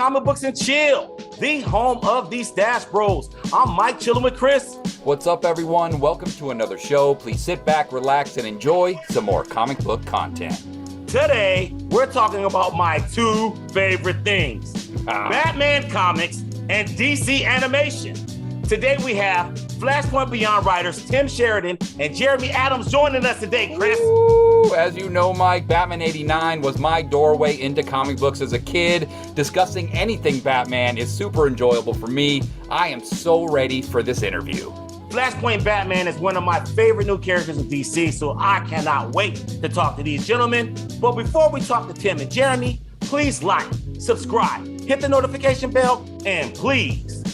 Comic Books and Chill, the home of the Stash Bros. I'm Mike, chilling with Chris. What's up, everyone? Welcome to another show. Please sit back, relax, and enjoy some more comic book content. Today, we're talking about my two favorite things, Batman comics and DC animation. Today, we have Flashpoint Beyond writers Tim Sheridan and Jeremy Adams joining us today, Chris. Ooh, as you know, Mike, Batman 89 was my doorway into comic books as a kid. Discussing anything Batman is super enjoyable for me. I am so ready for this interview. Flashpoint Batman is one of my favorite new characters in DC, so I cannot wait to talk to these gentlemen. But before we talk to Tim and Jeremy, please like, subscribe, hit the notification bell, and please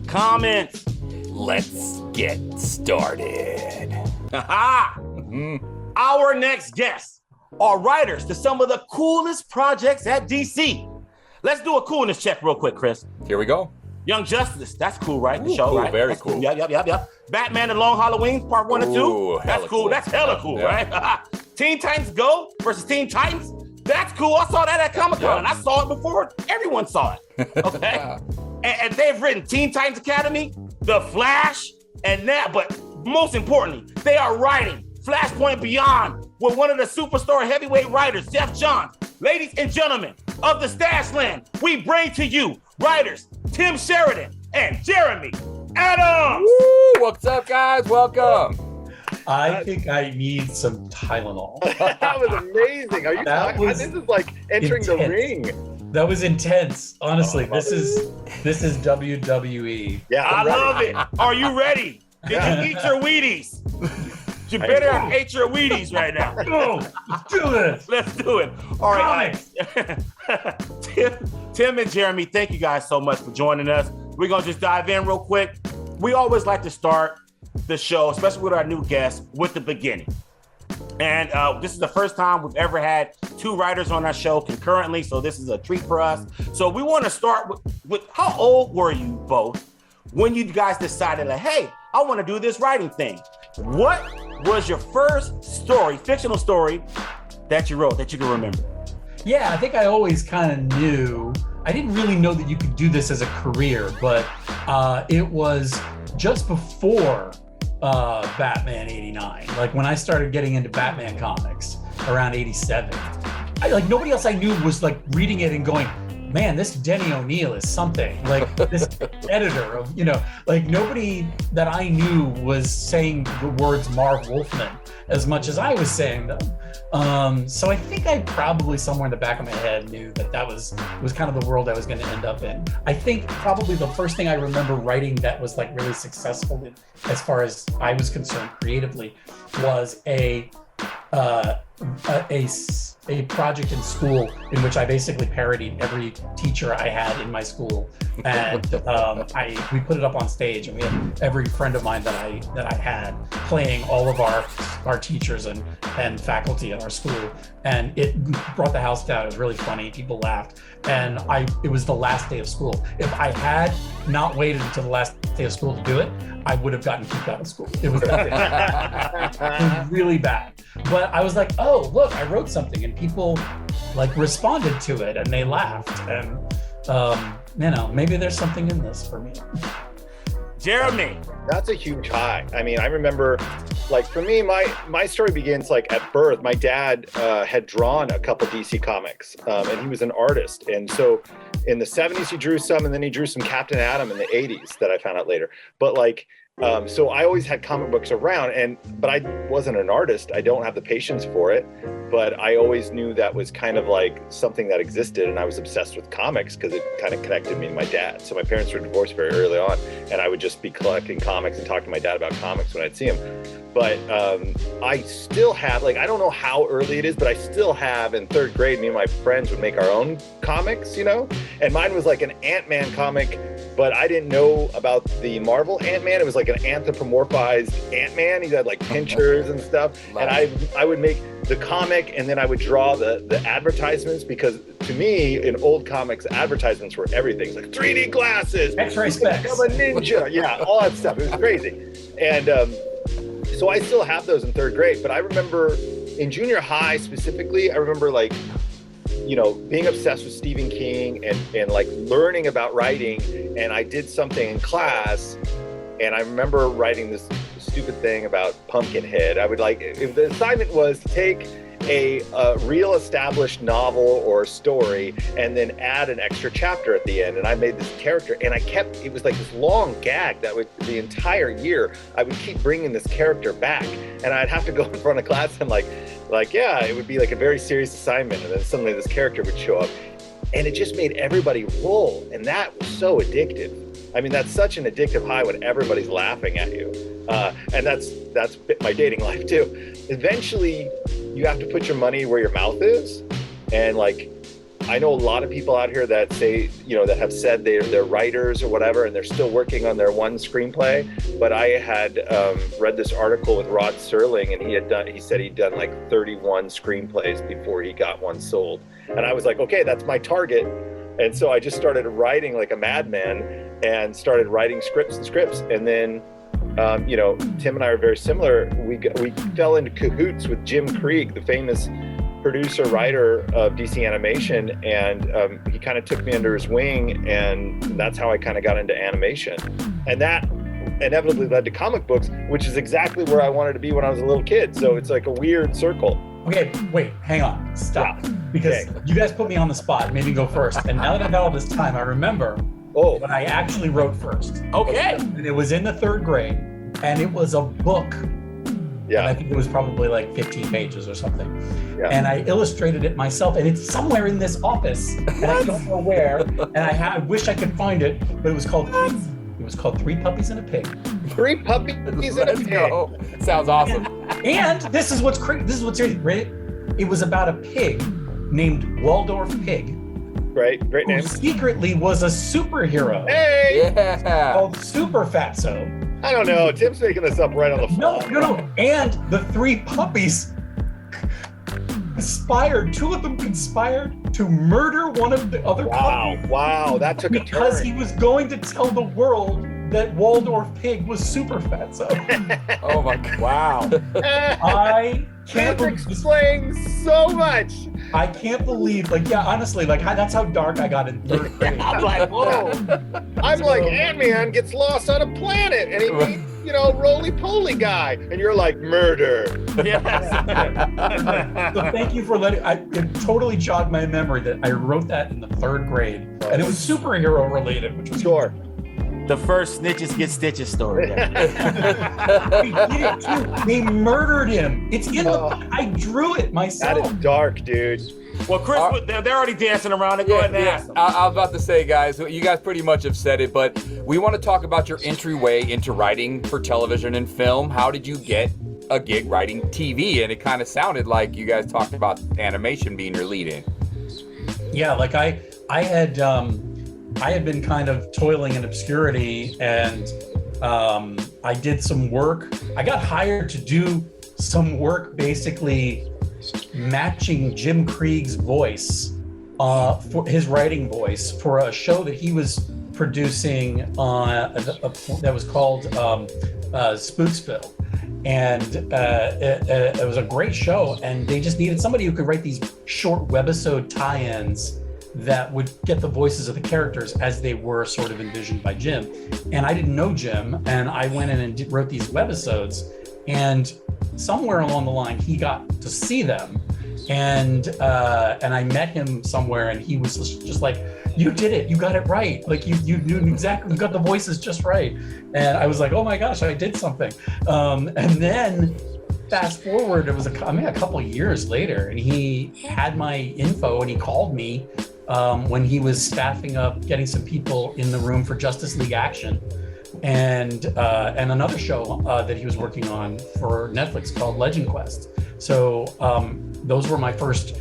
comment. Let's get started. Our next guests are writers to some of the coolest projects at DC. Let's do a coolness check real quick, Chris. Here we go. Young Justice, that's cool, right? The show, cool, right? Very that's cool. Yep. Batman and Long Halloween, part 1 and 2. That's cool. Cool. That's hella cool, yeah. right? Teen Titans Go versus Teen Titans. That's cool. I saw that at Comic-Con. Yeah. I saw it before everyone saw it. Okay. and they've written Teen Titans Academy, The Flash, and that. But most importantly, they are writing Flashpoint Beyond with one of the superstar heavyweight writers, Jeff Johns. Ladies and gentlemen of the Stash Land, we bring to you writers Tim Sheridan and Jeremy Adams. Woo! What's up, guys? Welcome. I think I need some Tylenol. That was amazing. Are you talking? This is like entering the intense. ring. That was intense. Honestly, this is WWE. Yeah, I I'm ready. love it. Are you ready? Did you eat your Wheaties? You better have ate your Wheaties right now. Go, let's do this. Let's do it. All right. Tim and Jeremy, thank you guys so much for joining us. We're going to just dive in real quick. We always like to start the show, especially with our new guests, with the beginning. And this is the first time we've ever had two writers on our show concurrently, so this is a treat for us. So we want to start with how old were you both when you guys decided, like, hey, I want to do this writing thing? What was your first story, fictional story, that you wrote that you can remember? Yeah, I think I always kind of knew. I didn't really know that you could do this as a career, but it was just before Batman 89. Like when I started getting into Batman comics around 87, nobody else I knew was like reading it and going, man, this Denny O'Neil is something. Like this editor of, like nobody that I knew was saying the words Marv Wolfman as much as I was saying them. So I think I probably somewhere in the back of my head knew that was kind of the world I was going to end up in. I think probably the first thing I remember writing that was like really successful as far as I was concerned creatively was a project in school in which I basically parodied every teacher I had in my school, and we put it up on stage, and we had every friend of mine that I had playing all of our teachers and faculty at our school, and it brought the house down. It was really funny. People laughed, and it was the last day of school. If I had not waited until the last day of school to do it, I would have gotten kicked out of school. It was that bad. It was really bad. But I was like, oh, look, I wrote something, and people like responded to it, and they laughed, and maybe there's something in this for me. Jeremy. That's a huge high. I mean, I remember, like, for me, my story begins like at birth. My dad had drawn a couple DC comics, and he was an artist. And so in the 70s, he drew some, and then he drew some Captain Atom in the 80s that I found out later. But like, so I always had comic books around, but I wasn't an artist. I don't have the patience for it, but I always knew that was kind of like something that existed, and I was obsessed with comics because it kind of connected me to my dad. So my parents were divorced very early on, and I would just be collecting comics and talking to my dad about comics when I'd see him. But I still have, like, I don't know how early it is, but I still have in third grade, me and my friends would make our own comics, and mine was like an Ant-Man comic, but I didn't know about the Marvel Ant-Man. It was like an anthropomorphized Ant-Man. He had like pinchers and stuff. And I would make the comic, and then I would draw the advertisements, because to me, in old comics, advertisements were everything. It's like 3D glasses, X-ray specs, become a ninja. Yeah, all that stuff. It was crazy. And so I still have those in third grade, but I remember in junior high specifically, I remember like being obsessed with Stephen King and like learning about writing. And I did something in class, and I remember writing this stupid thing about Pumpkinhead. I would if the assignment was to take a real established novel or story and then add an extra chapter at the end. And I made this character, and it was like this long gag that would, the entire year, I would keep bringing this character back, and I'd have to go in front of class and yeah, it would be like a very serious assignment, and then suddenly this character would show up, and it just made everybody roll, and that was so addictive. I mean, that's such an addictive high when everybody's laughing at you, and that's my dating life too. Eventually, you have to put your money where your mouth is, and like, I know a lot of people out here that say, that have said they're writers or whatever, and they're still working on their one screenplay. But I had read this article with Rod Serling, and he said he'd done like 31 screenplays before he got one sold. And I was like, okay, that's my target. And so I just started writing like a madman and started writing scripts. And then, Tim and I are very similar. We fell into cahoots with Jim Krieg, the famous producer, writer of DC Animation, and he kind of took me under his wing, and that's how I kind of got into animation. And that inevitably led to comic books, which is exactly where I wanted to be when I was a little kid. So it's like a weird circle. Okay, wait, hang on, stop. Yeah. Because you guys put me on the spot, made me go first. And now that I've got all this time, I remember when I actually wrote first. Okay. And it was in the 3rd grade, and it was a book. Yeah. And I think it was probably like 15 pages or something. Yeah. And I illustrated it myself, and it's somewhere in this office, and I don't know where. And I wish I could find it, but it was called Three Puppies and a Pig. 3 puppies and a Let's pig. go. Sounds awesome. And this is what's crazy. This is what's crazy. Right? It was about a pig named Waldorf Pig, Great who name. secretly was a superhero Hey, Yeah. called Super Fatso. I don't know. Tim's making this up right on the fly. No. And the 3 puppies two of them conspired to murder one of the other puppies. Wow, that took a turn. Because he was going to tell the world that Waldorf Pig was Super Fatso. Oh my God. Wow. I can't That believe this. explains so much. I can't believe, honestly, that's how dark I got in 3rd grade. I'm like, whoa. I'm like, Ant-Man gets lost on a planet, and he meets, roly-poly guy, and you're like, murder. Yes. So thank you for it totally jogged my memory that I wrote that in the 3rd grade, and it was superhero related, which was Sure. The first Snitches Get Stitches story. They did it too. They murdered him. It's in the. I drew it myself. That is dark, dude. Well, Chris, they're already dancing around it. Go ahead and ask them. I was about to say, guys, you guys pretty much have said it, but we want to talk about your entryway into writing for television and film. How did you get a gig writing TV? And it kind of sounded like you guys talked about animation being your lead-in. Yeah, like I had been kind of toiling in obscurity, and I did some work. I got hired to do some work basically matching Jim Krieg's voice, for his writing voice, for a show that he was producing that was called Spooksville. And it was a great show, and they just needed somebody who could write these short webisode tie-ins that would get the voices of the characters as they were sort of envisioned by Jim. And I didn't know Jim, and I went in and wrote these webisodes, and somewhere along the line he got to see them, and I met him somewhere, and he was just like, "You did it, you got it right, like you knew exactly, you got the voices just right." And I was like, "Oh my gosh, I did something." And then fast forward, it was a couple of years later, and he had my info, and he called me when he was staffing up, getting some people in the room for Justice League Action, and another show that he was working on for Netflix called Legend Quest. So those were my first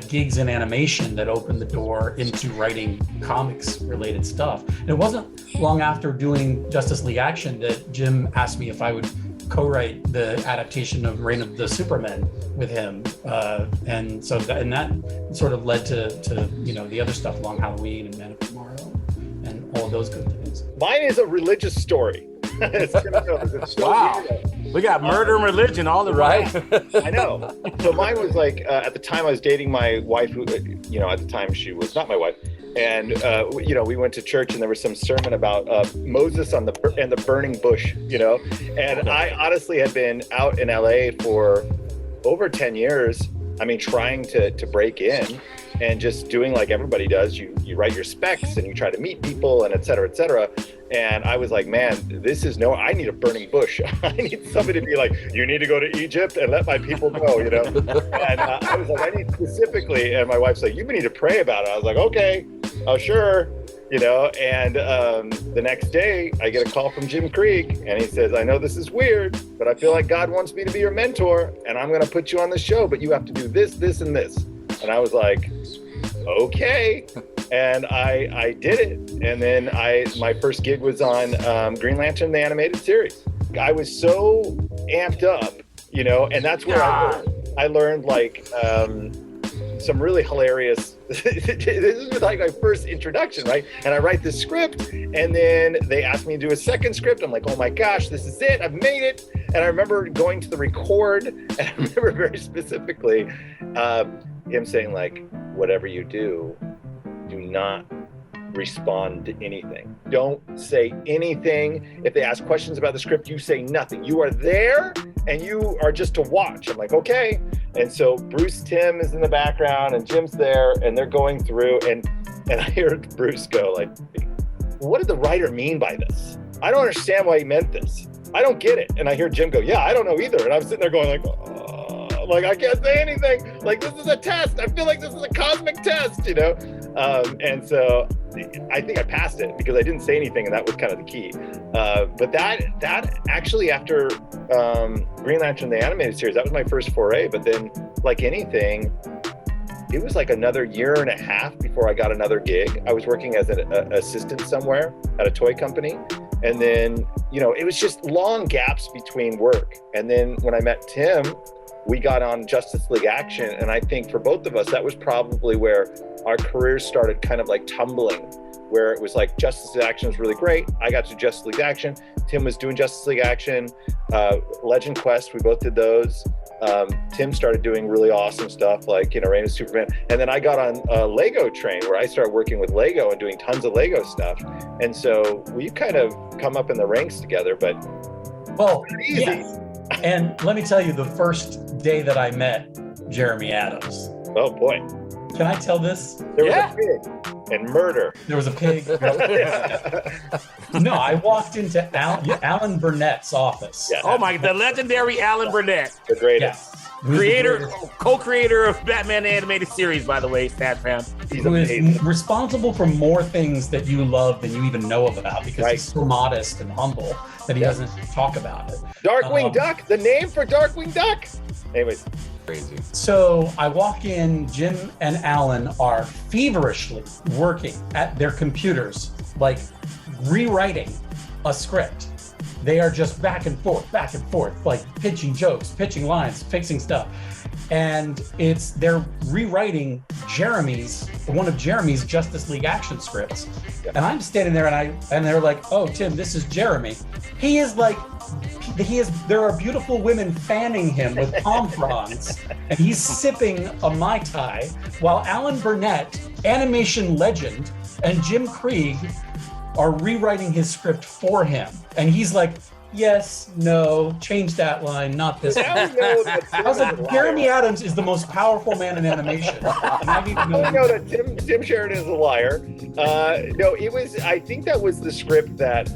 gigs in animation that opened the door into writing comics related stuff. And it wasn't long after doing Justice League Action that Jim asked me if I would co-write the adaptation of Reign of the Supermen with him, and that sort of led to the other stuff, Long Halloween and Man of Tomorrow and all of those good things. Mine is a religious story. It's Tim Mills. It's so Wow. weird. We got murder and religion all Right? around. I know. So mine was like at the time I was dating my wife, who at the time she was not my wife, and we went to church and there was some sermon about Moses and the burning bush, and I honestly had been out in LA for over 10 years. I mean, trying to break in and just doing like everybody does. You write your specs and you try to meet people and et cetera, et cetera. And I was like, man, I need a burning bush. I need somebody to be like, you need to go to Egypt and let my people go, And I was like, I need specifically, and my wife's like, you need to pray about it. I was like, okay, oh, sure. And the next day I get a call from Jim Krieg and he says, I know this is weird, but I feel like God wants me to be your mentor and I'm going to put you on the show, but you have to do this, this, and this. And I was like, okay. And I did it. And then my first gig was on Green Lantern, the animated series. I was so amped up, and that's where I learned like some really hilarious, this is like my first introduction, right? And I write this script and then they asked me to do a second script. I'm like, oh my gosh, this is it. I've made it. And I remember going to the record and I remember very specifically him saying like, whatever you do not respond to anything. Don't say anything. If they ask questions about the script, you say nothing. You are there and you are just to watch. I'm like, okay. And so Tim is in the background and Jim's there and they're going through and I hear Bruce go like, what did the writer mean by this? I don't understand why he meant this. I don't get it. And I hear Jim go, yeah, I don't know either. And I'm sitting there going like, oh, like I can't say anything. Like this is a test. I feel like this is a cosmic test, And so I think I passed it because I didn't say anything and that was kind of the key. But that actually after Green Lantern, the animated series, that was my first foray. But then like anything, it was like another year and a half before I got another gig. I was working as an assistant somewhere at a toy company. And then, it was just long gaps between work. And then when I met Tim, we got on Justice League Action. And I think for both of us, that was probably where our careers started kind of like tumbling, where it was like Justice League Action was really great. I got to Justice League Action. Tim was doing Justice League Action. Legend Quest, we both did those. Tim started doing really awesome stuff like, Reign of Superman. And then I got on a Lego train where I started working with Lego and doing tons of Lego stuff. And so we kind of come up in the ranks together, but easy. Yeah. And let me tell you, the first day that I met Jeremy Adams. Oh boy. Can I tell this? There was a pig and murder. There was a pig. No, I walked into Alan Burnett's office. Yeah. Oh my, the legendary Alan Burnett. The greatest. Yeah. Co-creator of Batman the Animated Series, by the way, Stat Fam. Who is responsible for more things that you love than you even know about because he's so modest and humble that he doesn't talk about it. Darkwing Duck, the name for Darkwing Duck. Anyways. Crazy. So I walk in, Jim and Alan are feverishly working at their computers, like rewriting a script. They are just back and forth, like pitching jokes, pitching lines, fixing stuff. And they're rewriting one of Jeremy's Justice League Action scripts. And I'm standing there and they're like, oh, Tim, this is Jeremy. He is like, there are beautiful women fanning him with palm fronds and he's sipping a Mai Tai while Alan Burnett, animation legend, and Jim Krieg are rewriting his script for him. And he's like, yes, no, change that line, not this one. I was like, Jeremy Adams is the most powerful man in animation. And I know that Tim Sheridan is a liar. No, I think that was the script that,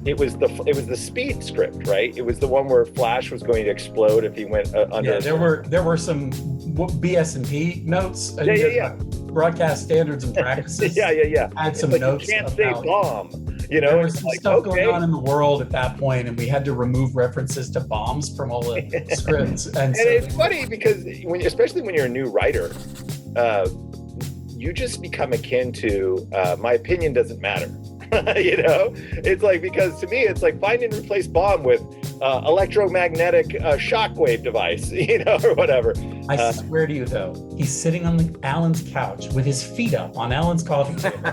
it was the Speed script, right? It was the one where Flash was going to explode if he went under. Yeah, there were some BS&P notes. Yeah. Broadcast standards and practices. Yeah. Had some like notes. You can't say bomb. There was some stuff going on in the world at that point, and we had to remove references to bombs from all the scripts. And so it's funny because especially when you're a new writer, you just become akin to my opinion doesn't matter. It's like, because to me, it's like find and replace bomb with electromagnetic shockwave device, or whatever. I swear to you, though, he's sitting on Alan's couch with his feet up on Alan's coffee table,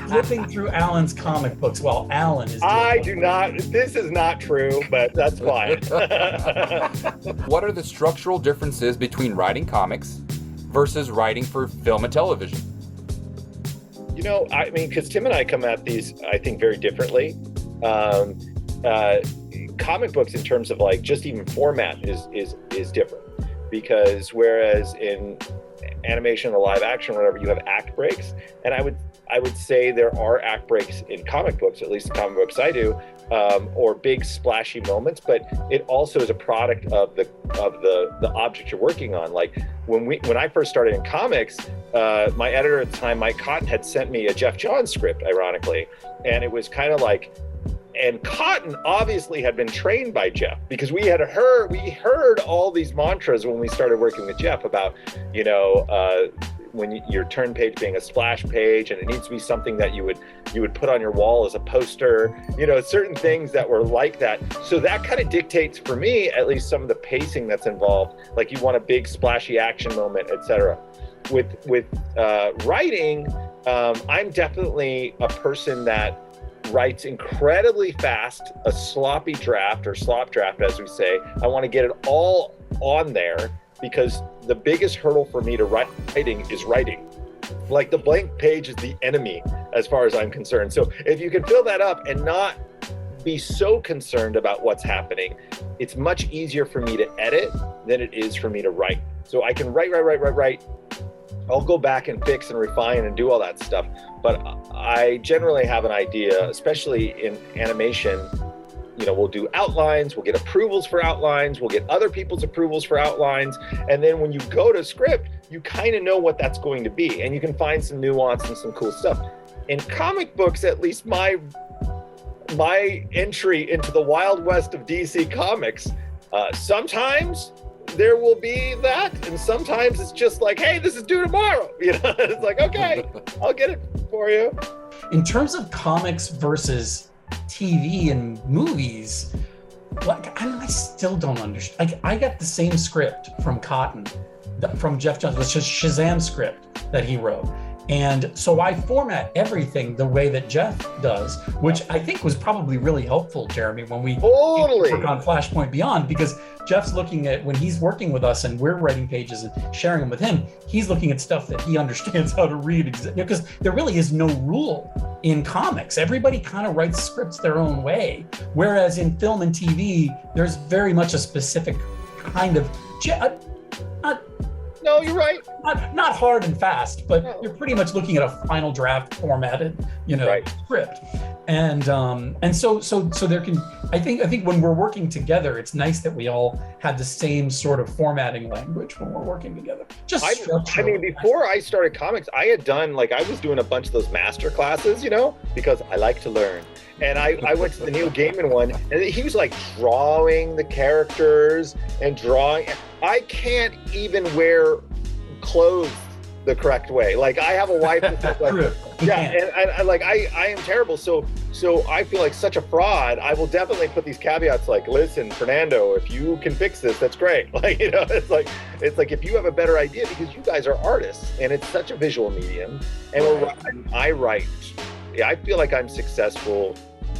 flipping through Alan's comic books while Alan is. I do not. This is not true, but that's fine. What are the structural differences between writing comics versus writing for film and television? I mean, because Tim and I come at these, I think, very differently. Comic books, in terms of like just even format, is different, because whereas in animation or live action or whatever, you have act breaks, and I would say there are act breaks in comic books, at least the comic books I do, or big splashy moments, but it also is a product of the object you're working on. Like when I first started in comics, my editor at the time, Mike Cotton, had sent me a Jeff Johns script, ironically, and it was kind of like, and Cotton obviously had been trained by Jeff, because we heard all these mantras when we started working with Jeff about, when your turn page being a splash page, and it needs to be something that you would put on your wall as a poster, certain things that were like that. So that kind of dictates, for me at least, some of the pacing that's involved. Like, you want a big splashy action moment, etc. With writing, I'm definitely a person that writes incredibly fast, a sloppy draft, or slop draft as we say. I want to get it all on there, because the biggest hurdle for me to writing is writing. Like, the blank page is the enemy as far as I'm concerned. So if you can fill that up and not be so concerned about what's happening, it's much easier for me to edit than it is for me to write. So I can write. I'll go back and fix and refine and do all that stuff. But I generally have an idea, especially in animation. We'll do outlines, we'll get approvals for outlines, we'll get other people's approvals for outlines. And then when you go to script, you kind of know what that's going to be, and you can find some nuance and some cool stuff. In comic books, at least my entry into the Wild West of DC Comics, sometimes there will be that, and sometimes it's just like, hey, this is due tomorrow. It's like, okay, I'll get it for you. In terms of comics versus TV and movies, I still don't understand. Like, I got the same script from Cotton, from Jeff Johns, which is Shazam script that he wrote. And so I format everything the way that Jeff does, which I think was probably really helpful, Jeremy, when we work on Flashpoint Beyond, because Jeff's looking at, when he's working with us and we're writing pages and sharing them with him, he's looking at stuff that he understands how to read, because there really is no rule in comics. Everybody kind of writes scripts their own way, whereas in film and TV, there's very much a specific kind of, no, you're right. Not hard and fast, but you're pretty much looking at a final draft formatted, script. And so there can, I think when we're working together, it's nice that we all have the same sort of formatting language when we're working together. I mean, before I started comics, I had done, I was doing a bunch of those master classes, because I like to learn. And I went to the Neil Gaiman one, and he was drawing the characters and drawing. I can't even wear clothes the correct way. I have a wife that's I am terrible. So I feel like such a fraud. I will definitely put these caveats listen, Fernando, if you can fix this, that's great. It's like if you have a better idea, because you guys are artists and it's such a visual medium, and I write. I feel like I'm successful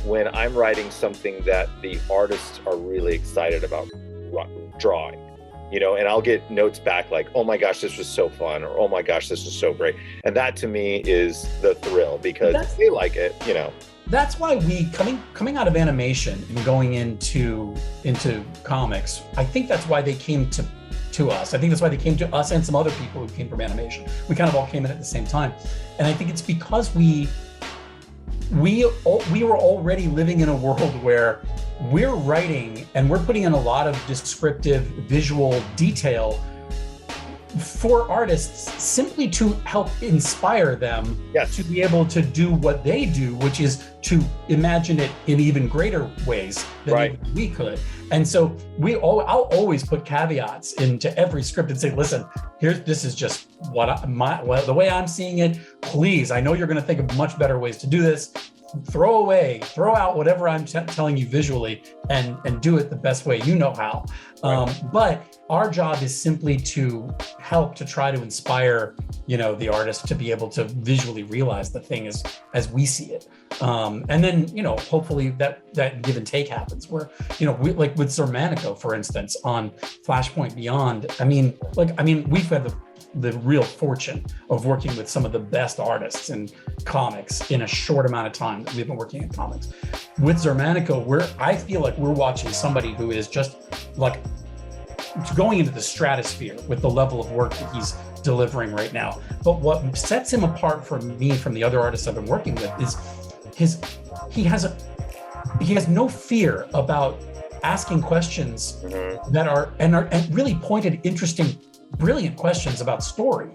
when I'm writing something that the artists are really excited about drawing. And I'll get notes back oh my gosh, this was so fun, or oh my gosh, this was so great. And that to me is the thrill, because if they like it, That's why we, coming out of animation and going into comics, I think that's why they came to us. I think that's why they came to us and some other people who came from animation. We kind of all came in at the same time. And I think it's because we were already living in a world where we're writing and we're putting in a lot of descriptive visual detail for artists, simply to help inspire them to be able to do what they do, which is to imagine it in even greater ways than even we could. And so I'll always put caveats into every script and say, listen, this is just the way I'm seeing it. Please, I know you're going to think of much better ways to do this. throw out whatever I'm telling you visually and do it the best way you know how. But our job is simply to help to try to inspire, the artist to be able to visually realize the thing as we see it. And then, hopefully that give and take happens where, like with Zermanico, for instance, on Flashpoint Beyond. We've had the real fortune of working with some of the best artists in comics in a short amount of time that we've been working in comics. With Zermanico, I feel like we're watching somebody who is just like going into the stratosphere with the level of work that he's delivering right now. But what sets him apart from me, from the other artists I've been working with, is he has no fear about asking questions that are really pointed, interesting, brilliant questions about story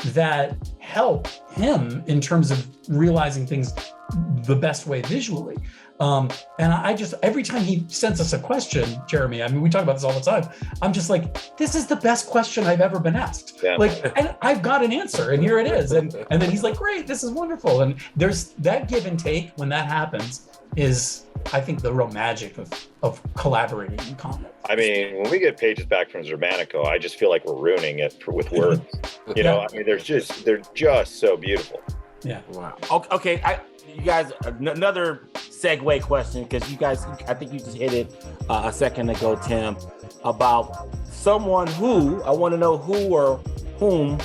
that help him in terms of realizing things the best way visually. And I just, every time he sends us a question, Jeremy, we talk about this all the time, I'm just like, this is the best question I've ever been asked. Yeah. And I've got an answer, and here it is. And then he's like, great, this is wonderful. And there's that give and take when that happens is, I think, the real magic of collaborating in comics. When we get pages back from Zermanico, I just feel like we're ruining it with words. They're just so beautiful. Yeah. Wow. Okay. You guys, another segue question, because you guys, I think you just hit it a second ago, Tim, about someone who, I want to know who or whom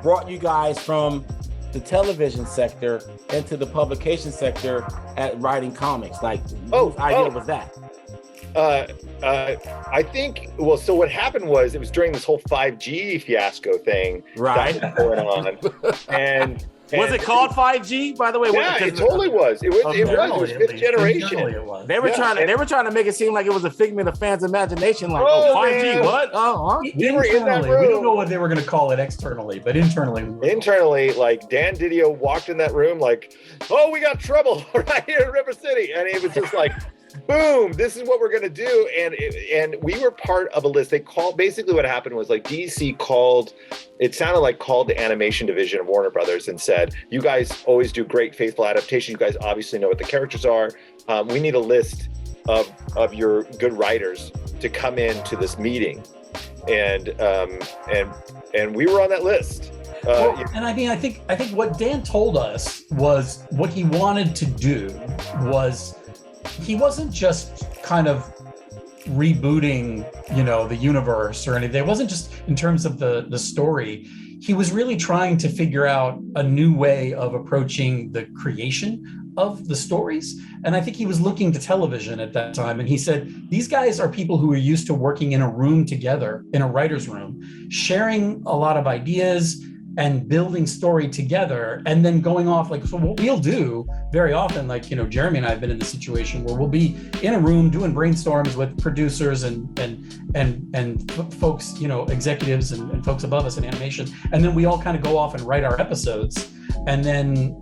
brought you guys from the television sector into the publication sector at writing comics. Whose idea was that? I think, so what happened was, it was during this whole 5G fiasco thing right that was going on. And was it called 5G, by the way? Yeah, it totally was. It was fifth generation. They were trying to make it seem like it was a figment of fans' imagination. Like, 5G, man. What? We were in that room. We don't know what they were going to call it externally, but internally. Like Dan Didio walked in that room like, we got trouble right here in River City. And it was just like, boom, this is what we're going to do. And we were part of a list. They called, basically what happened was like DC called the animation division of Warner Brothers and said, you guys always do great, faithful adaptation. You guys obviously know what the characters are. We need a list of your good writers to come into this meeting. And we were on that list. And I think what Dan told us was what he wanted to do was, he wasn't just kind of rebooting, the universe or anything. It wasn't just in terms of the story. He was really trying to figure out a new way of approaching the creation of the stories. And I think he was looking to television at that time. And he said, these guys are people who are used to working in a room together, in a writer's room, sharing a lot of ideas and building story together, and then going off. So what we'll do very often, Jeremy and I have been in the situation where we'll be in a room doing brainstorms with producers and folks, executives and folks above us in animation, and then we all kind of go off and write our episodes, and then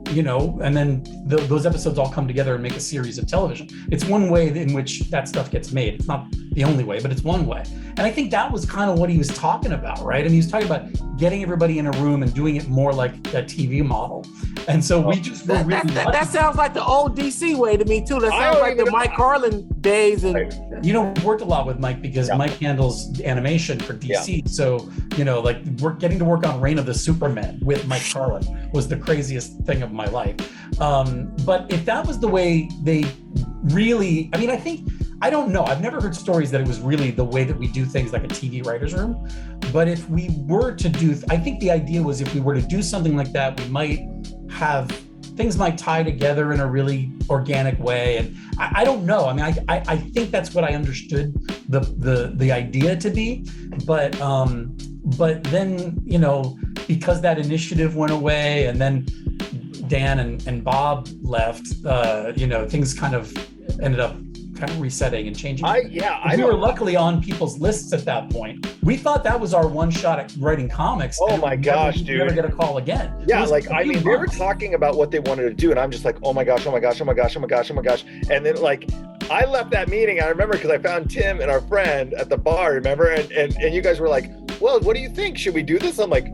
those episodes all come together and make a series of television. It's one way in which that stuff gets made. It's not the only way, but it's one way. And I think that was kind of what he was talking about, right? He was talking about getting everybody in a room and doing it more like a TV model. And so we just were really that sounds like the old DC way to me too. That sounds like the Mike Carlin days. And we worked a lot with Mike because Mike handles animation for DC. So, we're getting to work on Reign of the Supermen with Mike Carlin was the craziest thing of my life. But if that was the way they really, I don't know. I've never heard stories that it was really the way that we do things like a TV writer's room. But if we were to do, I think the idea was if we were to do something like that, we might have, things might tie together in a really organic way. And I don't know. I think that's what I understood the idea to be. But then, because that initiative went away and then Dan and Bob left, things kind of ended up resetting and changing. We were luckily on people's lists at that point. We thought that was our one shot at writing comics. Oh my gosh, dude. Never get a call again. Yeah, they were talking about what they wanted to do, and I'm just like, oh my gosh. And then I left that meeting, I remember, because I found Tim and our friend at the bar, remember? And you guys were like, well, what do you think? Should we do this? I'm like,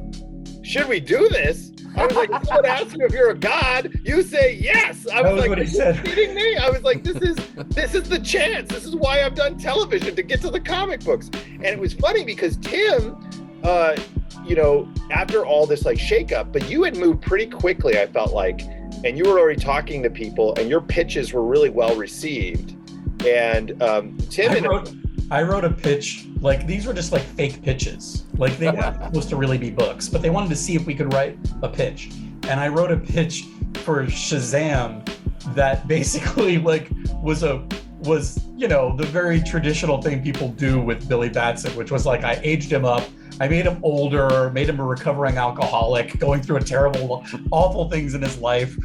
should we do this? I was like, if someone asks you if you're a god, you say yes. I was like, what are he you said. kidding me? I was like, this is the chance. This is why I've done television, to get to the comic books. And it was funny because Tim, after all this like shakeup, but you had moved pretty quickly, I felt like, and you were already talking to people, and your pitches were really well received. And Tim I wrote a pitch, like these were just like fake pitches. Like they weren't supposed to really be books, but they wanted to see if we could write a pitch. And I wrote a pitch for Shazam that basically like was the very traditional thing people do with Billy Batson, which was like I aged him up. I made him older, made him a recovering alcoholic, going through awful things in his life.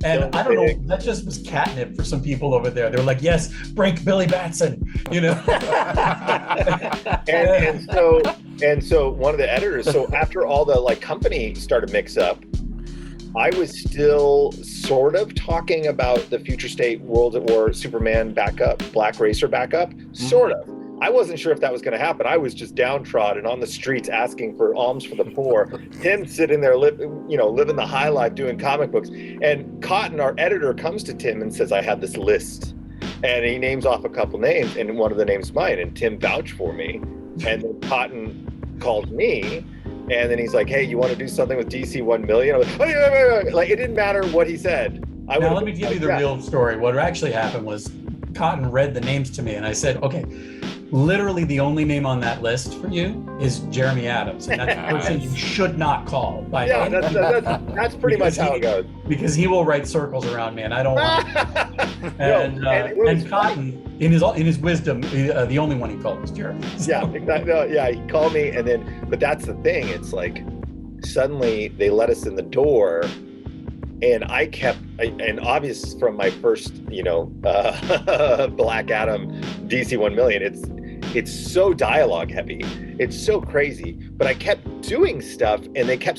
And I don't know, that just was catnip for some people over there. They were like, yes, break Billy Batson, and so one of the editors, so after all the like company started mix up, I was still sort of talking about the future state World at War Superman backup, Black Racer backup, sort of. I wasn't sure if that was going to happen. I was just downtrodden on the streets asking for alms for the poor. Tim sitting there, living the high life doing comic books. And Cotton, our editor, comes to Tim and says, I have this list. And he names off a couple names, and one of the names is mine. And Tim vouched for me. And then Cotton called me. And then he's like, hey, you want to do something with DC 1 million? I was like, oh, like, it didn't matter what he said. Now, let me give you the real story. What actually happened was Cotton read the names to me, and I said, okay, literally the only name on that list for you is Jeremy Adams. And that's the person you should not call. That's pretty much how it goes. Because he will write circles around me, and I don't want it. And Cotton, in his wisdom, the only one he called was Jeremy. So. Yeah, exactly. No, yeah, he called me, and then, but that's the thing. It's like, suddenly they let us in the door, and and obvious from my first, Black Adam DC 1 million, it's so dialogue heavy. It's so crazy. But I kept doing stuff, and they kept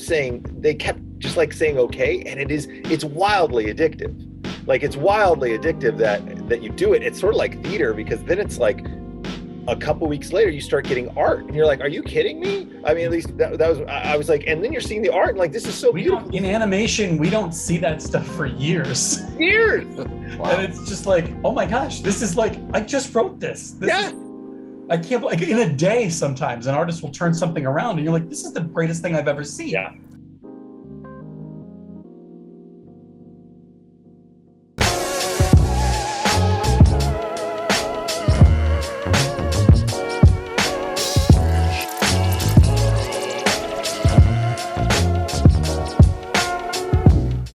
just like saying okay, and it's wildly addictive. Like, it's wildly addictive that you do it. It's sort of like theater, because then it's like a couple weeks later you start getting art, and you're like, are you kidding me? I mean, at least that was, I was like, and then you're seeing the art, and like, this is so beautiful. In animation, we don't see that stuff for years. Wow. And it's just like, oh my gosh, this is like, I just wrote this. I can't, like, in a day sometimes an artist will turn something around and you're like, this is the greatest thing I've ever seen. Yeah.